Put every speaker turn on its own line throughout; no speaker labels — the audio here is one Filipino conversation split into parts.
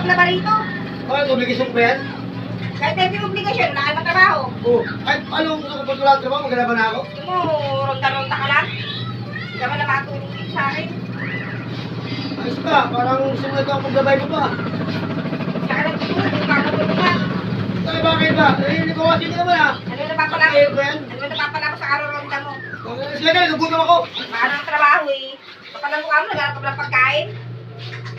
maglaba rito.
Bakit obligasyon ko yan?
Kahit hindi mo obligasyon, wala ka ng trabaho.
Oo. Kahit anong gusto ko pag wala trabaho, maglalaban na ako.
Gusto mo, ronda-ronda ka lang. Hindi ka man na matulong dito sa akin.
Ayos ka, parang sumunod ako paglabay mo pa.
Saka lang tutulog, hindi ka matulungan.
Ay, bakit ba? Eh, hindi ko kasi hindi naman ah.
Ano na napapala ko?
Ayaw ko yan.
Ano na napapala ko sa araw-ronda mo?
Sila na, nagutom ako.
Baka ng trabaho eh. Kapag ang mukha mo, naghanap ka ng pagkain.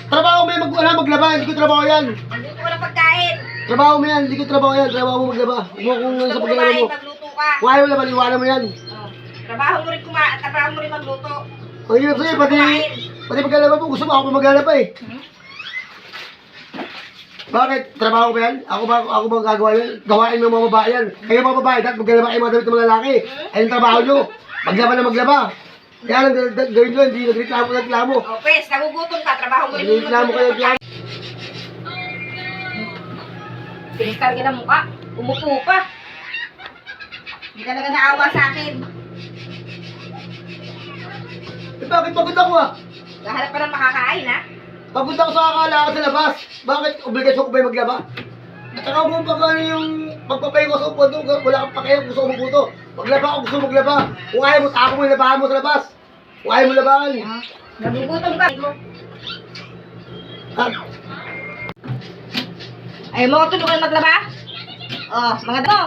Trabaho mo yan, maglaba, hindi ko trabaho yan.
Nandito ko ng pagkain.
Trabaho mo yan, hindi ko trabaho yan. Trabaho mo maglaba. Huwag mo kung
Gusto
sa
mo
paglaba
kumain,
mo.
magluto ka.
Kung ayaw laban, iwanan mo yan.
Oh. Trabaho mo rin kumain, trabaho mo rin magluto.
Ang hirap sa'yo, pati maglalaba mo, gusto mo ako pa maglalaba eh. Bakit? Trabaho ba yan? Ako ba gagawa yan? Gawain mo mga babae yan. Kayo mga babae, dapat maglalaba kayo mga damit ng mga lalaki. Ayun trabaho nyo. Maglaba na maglaba. Kaya lang gawin nyo, hindi nagreklamo.
O, pes, nagugutom ka, trabaho mo rin
Nagreklamo kayo, reklamo.
Pinistal ka ng mukha, umupo pa. Hindi talaga naawa sa akin.
Eh bakit pagod ako ah?
Gahanap pa ng makakain, ha?
Pagod ako sa kakalakan sa labas. Bakit obligasyon ko ba yung maglaba? At saka kung pagkano yung pagpapayo ko sa upo doon, wala kang pakialam, gusto ko magbuto. Maglaba ako, gusto ko maglaba. Kung ayaw mo, tako mo yung labahan mo sa labas. Kung ayaw mo labahan.
Nagugutom ka.
Ha?
Ayaw mo ko tulungan maglaba? Oh, mga damo.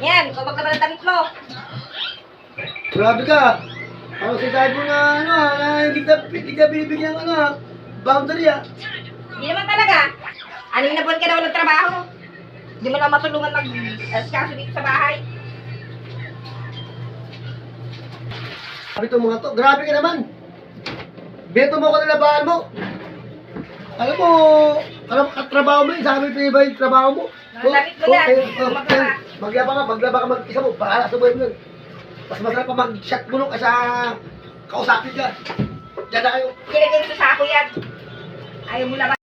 Yan, ikaw maglaba ng damit mo.
Grabe ka. Ako si tayo mo na ano na hindi ka binibigyan ng boundary ah.
Hindi naman talaga. 6 na buwan ka na walang trabaho. Hindi mo na matulungan mag-askaso dito sa bahay.
Sabi itong mga to, grabe ka naman. Beto mo ko na labahan mo. Alam mo, trabaho mo, sabi ko iba yung trabaho mo.
Damit mo na,
Maglaba ka mag-isa mo, para sa buhay mo yun. Mas masarap pa mag-shot bulong kaysa kausapin ka. Diyan na kayo.
Kinagay sa sako yan. Ayaw mo laban.